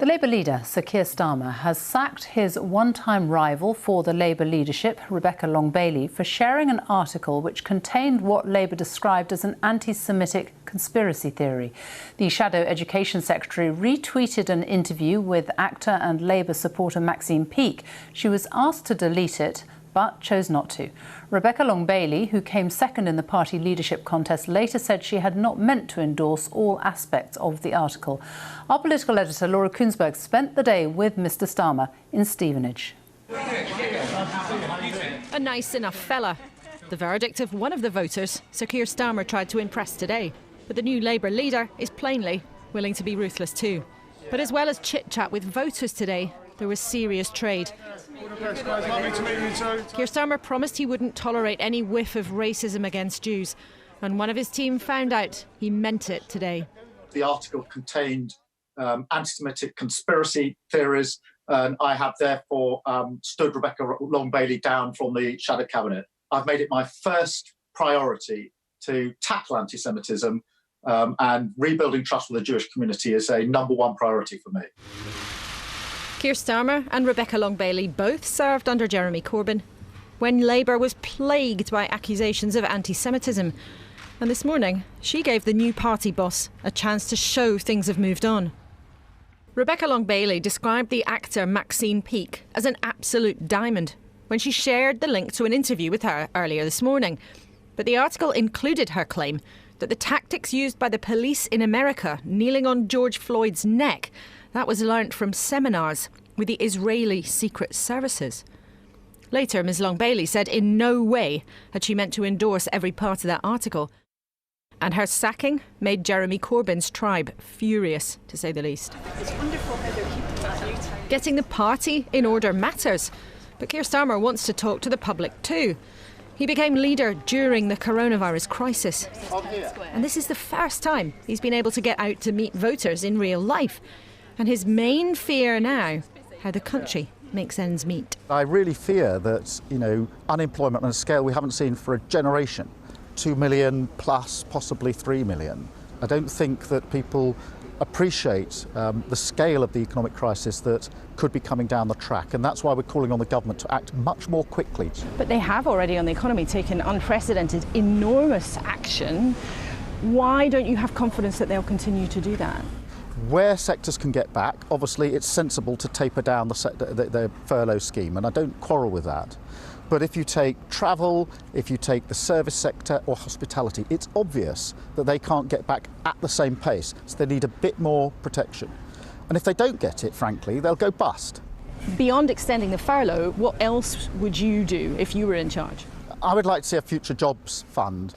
The Labour leader, Sir Keir Starmer, has sacked his one-time rival for the Labour leadership, Rebecca Long-Bailey, for sharing an article which contained what Labour described as an anti-Semitic conspiracy theory. The Shadow Education Secretary retweeted an interview with actor and Labour supporter Maxine Peake. She was asked to delete it, but chose not to. Rebecca Long-Bailey, who came second in the party leadership contest, later said she had not meant to endorse all aspects of the article. Our political editor, Laura Kunsberg, spent the day with Mr Starmer in Stevenage. A nice enough fella. The verdict of one of the voters Sir Keir Starmer tried to impress today. But the new Labour leader is plainly willing to be ruthless too. But as well as chit-chat with voters today, there was serious trade. Keir Starmer promised he wouldn't tolerate any whiff of racism against Jews, and one of his team found out he meant it today. The article contained anti-semitic conspiracy theories, and I have therefore stood Rebecca Long-Bailey down from the Shadow Cabinet. I've made it my first priority to tackle anti-Semitism, and rebuilding trust with the Jewish community is a #1 priority for me. Keir Starmer and Rebecca Long-Bailey both served under Jeremy Corbyn when Labour was plagued by accusations of anti-Semitism. And this morning, she gave the new party boss a chance to show things have moved on. Rebecca Long-Bailey described the actor Maxine Peake as an absolute diamond when she shared the link to an interview with her earlier this morning. But the article included her claim that the tactics used by the police in America kneeling on George Floyd's neck, that was learnt from seminars with the Israeli Secret Services. Later, Ms Long-Bailey said in no way had she meant to endorse every part of that article. And her sacking made Jeremy Corbyn's tribe furious, to say the least. It's wonderful how they're keeping that new time. Getting the party in order matters, but Keir Starmer wants to talk to the public too. He became leader during the coronavirus crisis. And this is the first time he's been able to get out to meet voters in real life. And his main fear now, how the country makes ends meet. I really fear that, unemployment on a scale we haven't seen for a generation, 2 million plus, possibly 3 million. I don't think that people appreciate the scale of the economic crisis that could be coming down the track, and that's why we're calling on the government to act much more quickly. But they have already on the economy taken unprecedented, enormous action. Why don't you have confidence that they'll continue to do that? Where sectors can get back, obviously it's sensible to taper down the furlough scheme, and I don't quarrel with that. But if you take travel, if you take the service sector or hospitality, it's obvious that they can't get back at the same pace, so they need a bit more protection. And if they don't get it, frankly, they'll go bust. Beyond extending the furlough, what else would you do if you were in charge? I would like to see a future jobs fund,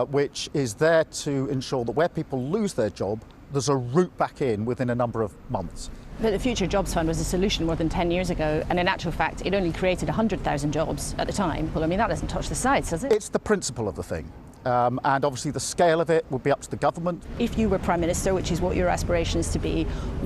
which is there to ensure that where people lose their job, there's a route back in within a number of months. But the Future Jobs Fund was a solution more than 10 years ago, and in actual fact, it only created 100,000 jobs at the time. Well, I mean, that doesn't touch the sides, does it? It's the principle of the thing. And obviously the scale of it would be up to the government. If you were Prime Minister, which is what your aspiration is to be,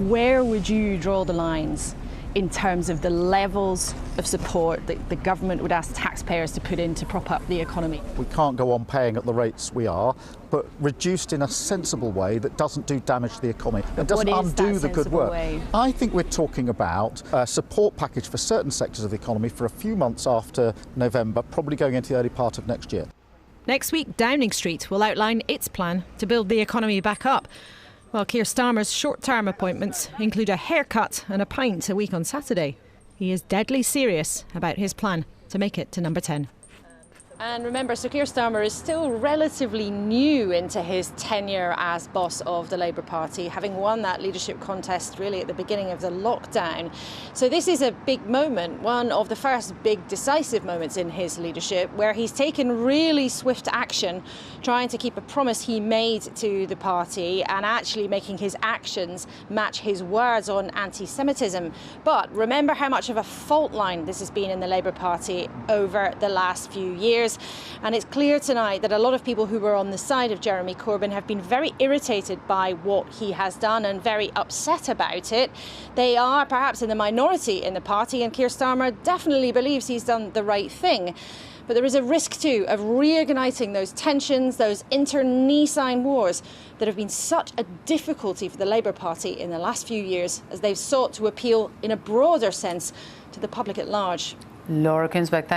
where would you draw the lines in terms of the levels of support that the government would ask taxpayers to put in to prop up the economy? We can't go on paying at the rates we are, but reduced in a sensible way that doesn't do damage to the economy and doesn't undo the good work. I think we're talking about a support package for certain sectors of the economy for a few months after November, probably going into the early part of next year. Next week, Downing Street will outline its plan to build the economy back up, while Keir Starmer's short-term appointments include a haircut and a pint a week on Saturday. He is deadly serious about his plan to make it to number 10. And remember, Sir Keir Starmer is still relatively new into his tenure as boss of the Labour Party, having won that leadership contest really at the beginning of the lockdown. So this is a big moment, one of the first big decisive moments in his leadership, where he's taken really swift action, trying to keep a promise he made to the party and actually making his actions match his words on anti-Semitism. But remember how much of a fault line this has been in the Labour Party over the last few years. And it's clear tonight that a lot of people who were on the side of Jeremy Corbyn have been very irritated by what he has done and very upset about it. They are perhaps in the minority in the party, and Keir Starmer definitely believes he's done the right thing. But there is a risk too of reigniting those tensions, those internecine wars that have been such a difficulty for the Labour Party in the last few years as they've sought to appeal in a broader sense to the public at large. Laura Kunsberg, thank you.